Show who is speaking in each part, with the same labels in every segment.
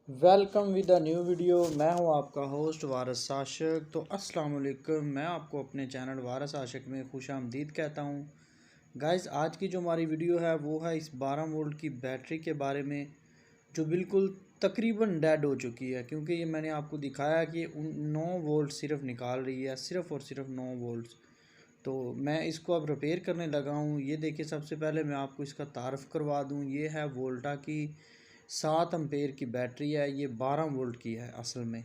Speaker 1: Welcome with a new video. मैं हूं आपका होस्ट वारस आशिक। तो अस्सलाम वालेकुम, मैं आपको अपने चैनल वारस आशिक में खुश आमदीद कहता हूं। गाइस, आज की जो हमारी वीडियो है वो है इस 12 वोल्ट की बैटरी के बारे में, जो बिल्कुल तकरीबन डेड हो चुकी है, क्योंकि ये मैंने आपको दिखाया कि 9 वोल्ट सिर्फ निकाल रही है, सिर्फ और सिर्फ 9 वोल्ट। तो मैं इसको अब रिपेयर करने लगा हूँ। ये देखिए, सबसे पहले मैं आपको इसका तारफ़ करवा दूँ। ये है वोल्टा की 7 एम्पेयर की बैटरी है। ये 12 वोल्ट की है असल में,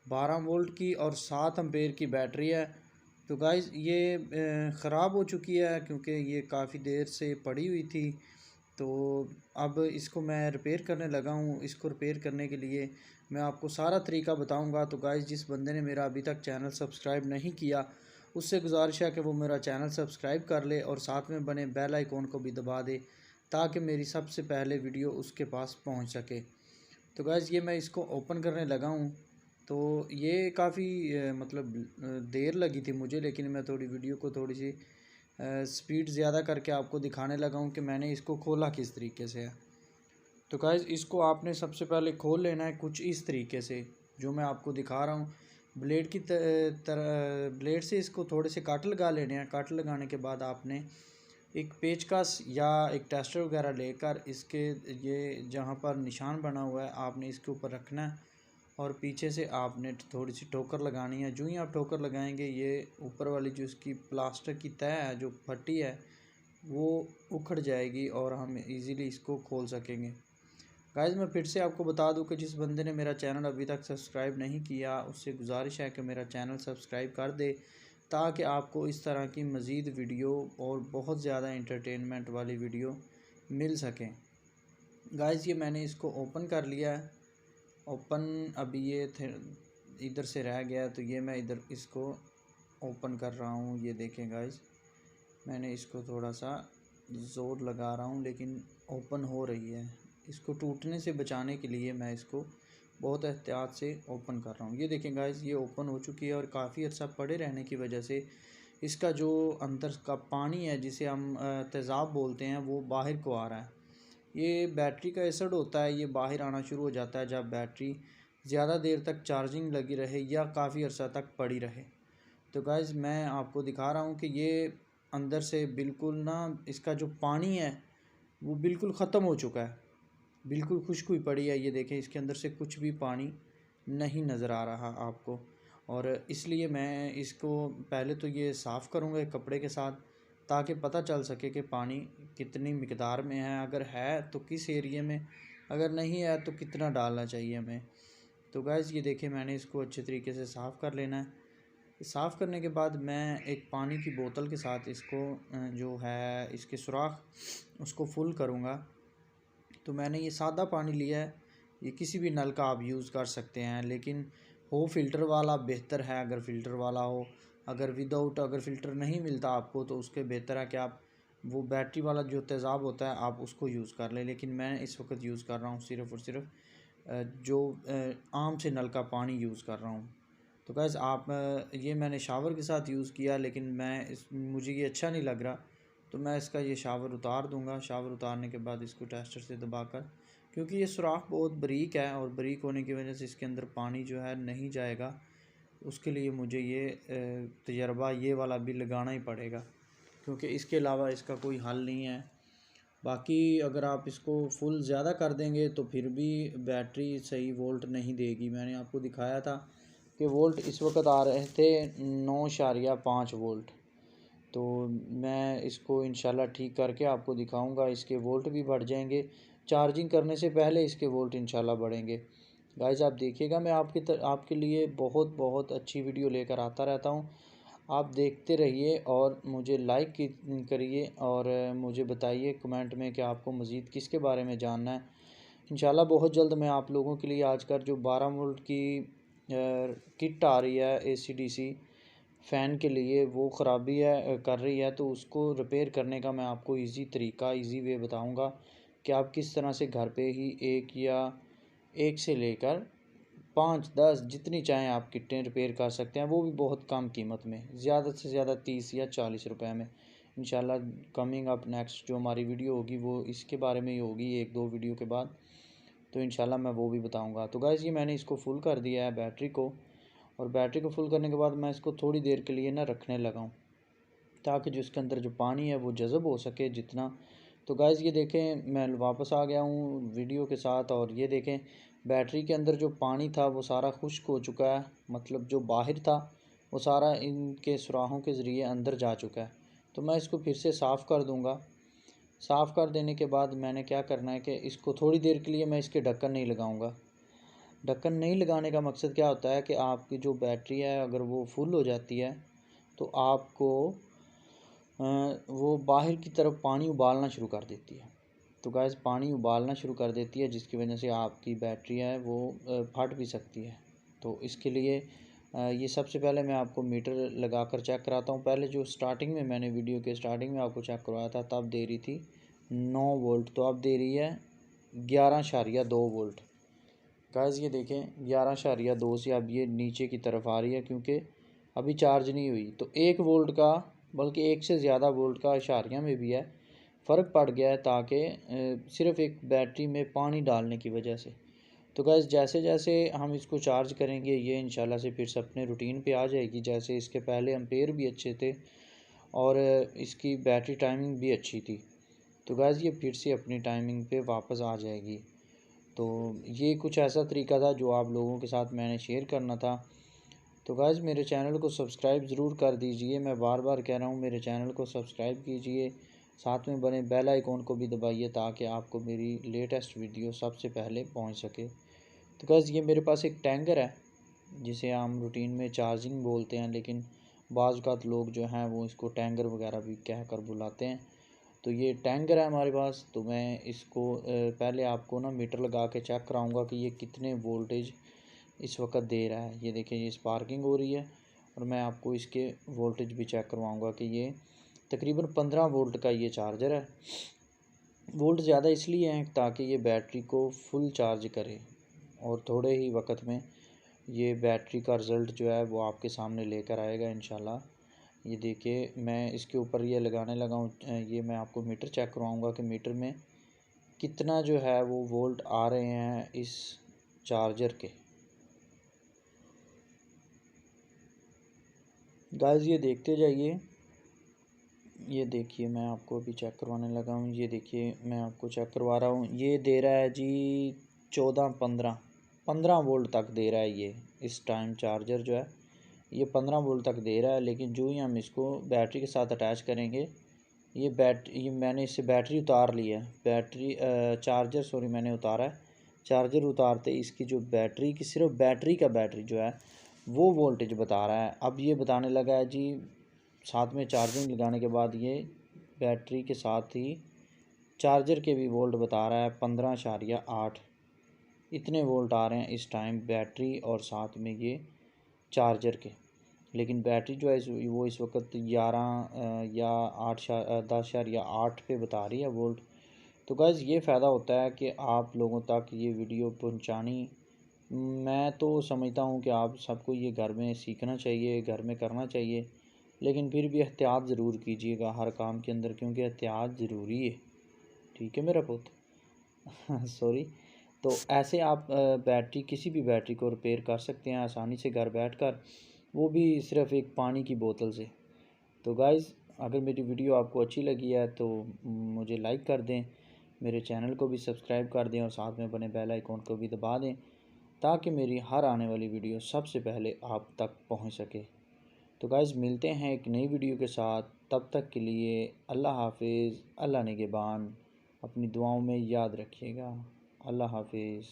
Speaker 1: 12 वोल्ट की और 7 एम्पेयर की बैटरी है। तो गाइज़, ये ख़राब हो चुकी है क्योंकि ये काफ़ी देर से पड़ी हुई थी। तो अब इसको मैं रिपेयर करने लगा हूँ। इसको रिपेयर करने के लिए मैं आपको सारा तरीका बताऊँगा। तो गाइज़, जिस बंदे ने मेरा अभी तक चैनल सब्सक्राइब नहीं किया, उससे गुजारिश है कि वो मेरा चैनल सब्सक्राइब कर ले और साथ में बने बेल आइकॉन को भी दबा दे, ताकि मेरी सबसे पहले वीडियो उसके पास पहुंच सके। तो गाइज़, ये मैं इसको ओपन करने लगा हूँ। तो ये काफ़ी देर लगी थी मुझे, लेकिन मैं थोड़ी वीडियो को थोड़ी सी स्पीड ज़्यादा करके आपको दिखाने लगा हूँ कि मैंने इसको खोला किस तरीके से है। तो गाइज़, इसको आपने सबसे पहले खोल लेना है कुछ इस तरीके से, जो मैं आपको दिखा रहा हूँ। ब्लेड की तरह ब्लेड से इसको थोड़े से कट लगा लेने हैं। कट लगाने के बाद आपने एक पेचकस या एक टेस्टर वगैरह लेकर इसके ये जहाँ पर निशान बना हुआ है आपने इसके ऊपर रखना है, और पीछे से आपने थोड़ी सी ठोकर लगानी है। जो ही आप ठोकर लगाएंगे, ये ऊपर वाली जो इसकी प्लास्टिक की तय है, जो फटी है, वो उखड़ जाएगी और हम इजीली इसको खोल सकेंगे। गाइस, मैं फिर से आपको बता दूं कि जिस बंदे ने मेरा चैनल अभी तक सब्सक्राइब नहीं किया, उससे गुजारिश है कि मेरा चैनल सब्सक्राइब कर दे, ताकि आपको इस तरह की मज़ीद वीडियो और बहुत ज़्यादा इंटरटेनमेंट वाली वीडियो मिल सकें। गाइस, ये मैंने इसको ओपन कर लिया है। ओपन अभी ये थे इधर से रह गया, तो ये मैं इधर इसको ओपन कर रहा हूँ। ये देखें गाइस, मैंने इसको थोड़ा सा ज़ोर लगा रहा हूँ, लेकिन ओपन हो रही है। इसको टूटने से बचाने के लिए मैं इसको बहुत एहतियात से ओपन कर रहा हूँ। ये देखें गाइस, ये ओपन हो चुकी है और काफ़ी अर्सा पड़े रहने की वजह से इसका जो अंदर का पानी है, जिसे हम तेज़ाब बोलते हैं, वो बाहर को आ रहा है। ये बैटरी का एसिड होता है, ये बाहर आना शुरू हो जाता है जब बैटरी ज़्यादा देर तक चार्जिंग लगी रहे या काफ़ी अर्सा तक पड़ी रहे। तो गाइज़, मैं आपको दिखा रहा हूँ कि ये अंदर से बिल्कुल ना, इसका जो पानी है वो बिल्कुल ख़त्म हो चुका है, बिल्कुल खुश्क हुई पड़ी है। ये देखें, इसके अंदर से कुछ भी पानी नहीं नज़र आ रहा आपको, और इसलिए मैं इसको पहले तो ये साफ़ करूँगा एक कपड़े के साथ, ताकि पता चल सके कि पानी कितनी मिकदार में है, अगर है तो किस एरिए में, अगर नहीं है तो कितना डालना चाहिए हमें। तो गाइज़, ये देखें, मैंने इसको अच्छे तरीके से साफ़ कर लेना है। साफ़ करने के बाद मैं एक पानी की बोतल के साथ इसको जो है इसके सुराख उसको फुल करूँगा। तो मैंने ये सादा पानी लिया है। ये किसी भी नल का आप यूज़ कर सकते हैं, लेकिन हो फ़िल्टर वाला बेहतर है। अगर फ़िल्टर वाला हो, अगर फ़िल्टर नहीं मिलता आपको, तो उसके बेहतर है कि आप वो बैटरी वाला जो तेज़ाब होता है आप उसको यूज़ कर लें। लेकिन मैं इस वक्त यूज़ कर रहा हूँ सिर्फ़ और सिर्फ जो आम से नल का पानी यूज़ कर रहा हूँ। तो गाइस, आप ये मैंने शावर के साथ यूज़ किया, लेकिन मुझे ये अच्छा नहीं लग रहा, तो मैं इसका ये शावर उतार दूंगा। शावर उतारने के बाद इसको टेस्टर से दबाकर, क्योंकि ये सुराख बहुत बारीक है और बारीक होने की वजह से इसके अंदर पानी जो है नहीं जाएगा, उसके लिए मुझे ये तजर्बा ये वाला भी लगाना ही पड़ेगा, क्योंकि इसके अलावा इसका कोई हल नहीं है। बाकी अगर आप इसको फुल ज़्यादा कर देंगे तो फिर भी बैटरी सही वोल्ट नहीं देगी। मैंने आपको दिखाया था कि वोल्ट इस वक्त आ रहे थे 9.5 वोल्ट। तो मैं इसको इंशाल्लाह ठीक करके आपको दिखाऊंगा, इसके वोल्ट भी बढ़ जाएंगे। चार्जिंग करने से पहले इसके वोल्ट इंशाल्लाह बढ़ेंगे। गाइस, आप देखिएगा, मैं आपके लिए बहुत बहुत अच्छी वीडियो लेकर आता रहता हूँ। आप देखते रहिए और मुझे लाइक करिए, और मुझे बताइए कमेंट में कि आपको मज़ीद किसके बारे में जानना है। इंशाल्लाह बहुत जल्द मैं आप लोगों के लिए आजकल जो 12 वोल्ट की किट आ रही है AC/DC फ़ैन के लिए, वो ख़राबी कर रही है, तो उसको रिपेयर करने का मैं आपको इजी वे बताऊंगा कि आप किस तरह से घर पे ही एक से लेकर 5-10 जितनी चाहें आप किटें रिपेयर कर सकते हैं, वो भी बहुत कम कीमत में, ज़्यादा से ज़्यादा 30 या 40 रुपए में। इंशाल्लाह कमिंग अप नेक्स्ट जो हमारी वीडियो होगी वो इसके बारे में ही होगी, 1-2 वीडियो के बाद। तो इंशाल्लाह मैं वो भी बताऊंगा। तो गाइज़ ये मैंने इसको फुल कर दिया है बैटरी को, और बैटरी को फुल करने के बाद मैं इसको थोड़ी देर के लिए ना रखने लगा हूँ, ताकि जो इसके अंदर जो पानी है वो जज़ब हो सके जितना। तो गाइज़ ये देखें मैं वापस आ गया हूँ वीडियो के साथ, और ये देखें बैटरी के अंदर जो पानी था वो सारा खुश्क हो चुका है, मतलब जो बाहर था वो सारा इनके सुराखों के ज़रिए अंदर जा चुका है। तो मैं इसको फिर से साफ़ कर दूँगा। साफ़ कर देने के बाद मैंने क्या करना है कि इसको थोड़ी देर के लिए मैं इसके ढक्कन नहीं लगाऊंगा। ढक्कन नहीं लगाने का मकसद क्या होता है कि आपकी जो बैटरी है अगर वो फुल हो जाती है तो आपको वो बाहर की तरफ पानी उबालना शुरू कर देती है। तो गैस पानी उबालना शुरू कर देती है, जिसकी वजह से आपकी बैटरी है वो फट भी सकती है। तो इसके लिए ये सबसे पहले मैं आपको मीटर लगा कर चेक कराता हूँ। पहले जो स्टार्टिंग में मैंने वीडियो के स्टार्टिंग में आपको चेक करवाया था तब दे रही थी 9 वोल्ट, तो अब दे रही है 11.2 वोल्ट। गाइस ये देखें 11.2 से अब ये नीचे की तरफ आ रही है, क्योंकि अभी चार्ज नहीं हुई। तो 1 वोल्ट का, बल्कि 1 से ज़्यादा वोल्ट का इशारिया में भी है फ़र्क पड़ गया है, ताकि सिर्फ़ एक बैटरी में पानी डालने की वजह से। तो गाइस जैसे जैसे हम इसको चार्ज करेंगे ये इंशाल्लाह से फिर से अपने रूटीन पे आ जाएगी। जैसे इसके पहले एम्पेयर भी अच्छे थे और इसकी बैटरी टाइमिंग भी अच्छी थी, तो गाइस ये फिर से अपनी टाइमिंग पे वापस आ जाएगी। तो ये कुछ ऐसा तरीका था जो आप लोगों के साथ मैंने शेयर करना था। तो गाइस मेरे चैनल को सब्सक्राइब ज़रूर कर दीजिए, मैं बार बार कह रहा हूँ मेरे चैनल को सब्सक्राइब कीजिए, साथ में बने बेल आइकॉन को भी दबाइए ताकि आपको मेरी लेटेस्ट वीडियो सबसे पहले पहुँच सके। तो गाइस ये मेरे पास एक टैंकर है जिसे हम रूटीन में चार्जिंग बोलते हैं, लेकिन बाज़ औक़ात लोग जो हैं वो इसको टैंकर वगैरह भी कह कर बुलाते हैं। तो ये टैंकर है हमारे पास। तो मैं इसको पहले आपको ना मीटर लगा के चेक कराऊंगा कि ये कितने वोल्टेज इस वक्त दे रहा है। ये देखिए ये स्पार्किंग हो रही है, और मैं आपको इसके वोल्टेज भी चेक करवाऊंगा कि ये तकरीबन 15 वोल्ट का ये चार्जर है। वोल्ट ज़्यादा इसलिए हैं ताकि ये बैटरी को फुल चार्ज करे, और थोड़े ही वक्त में ये बैटरी का रिज़ल्ट जो है वो आपके सामने लेकर आएगा इंशाल्लाह। ये देखिए मैं इसके ऊपर ये लगाने लगा हूँ, ये मैं आपको मीटर चेक करवाऊँगा कि मीटर में कितना जो है वो वोल्ट आ रहे हैं इस चार्जर के। गाइस ये देखते जाइए, ये देखिए मैं आपको अभी चेक करवाने लगा हूँ। ये देखिए मैं आपको चेक करवा रहा हूँ, ये दे रहा है जी 15 वोल्ट तक दे रहा है। ये इस टाइम चार्जर जो है ये 15 वोल्ट तक दे रहा है, लेकिन जो ही हम इसको बैटरी के साथ अटैच करेंगे ये मैंने इससे बैटरी उतार ली है, चार्जर सॉरी मैंने उतारा है। चार्जर उतारते इसकी जो बैटरी की सिर्फ बैटरी जो है वो वोल्टेज बता रहा है। अब ये बताने लगा है जी साथ में चार्जिंग लगाने के बाद ये बैटरी के साथ ही चार्जर के भी वोल्ट बता रहा है 15.8। इतने वोल्ट आ रहे हैं इस टाइम बैटरी और साथ में ये चार्जर के। लेकिन बैटरी जो है वो इस वक्त 11 या 10.8 पे बता रही है वोल्ट। तो गाइज़ ये फ़ायदा होता है कि आप लोगों तक ये वीडियो पहुंचानी। मैं तो समझता हूँ कि आप सबको ये घर में सीखना चाहिए, घर में करना चाहिए, लेकिन फिर भी एहतियात ज़रूर कीजिएगा हर काम के अंदर, क्योंकि एहतियात ज़रूरी है। ठीक है मेरा पुत सॉरी। तो ऐसे आप बैटरी किसी भी बैटरी को रिपेयर कर सकते हैं आसानी से घर बैठकर, वो भी सिर्फ़ एक पानी की बोतल से। तो गाइज़ अगर मेरी वीडियो आपको अच्छी लगी है तो मुझे लाइक कर दें, मेरे चैनल को भी सब्सक्राइब कर दें, और साथ में बने बेल आइकॉन को भी दबा दें ताकि मेरी हर आने वाली वीडियो सबसे पहले आप तक पहुंच सके। तो गाइज़ मिलते हैं एक नई वीडियो के साथ, तब तक के लिए अल्लाह हाफिज़, अल्लाह निगहबान। अपनी दुआओं में याद रखिएगा। अल्लाह हाफिज़।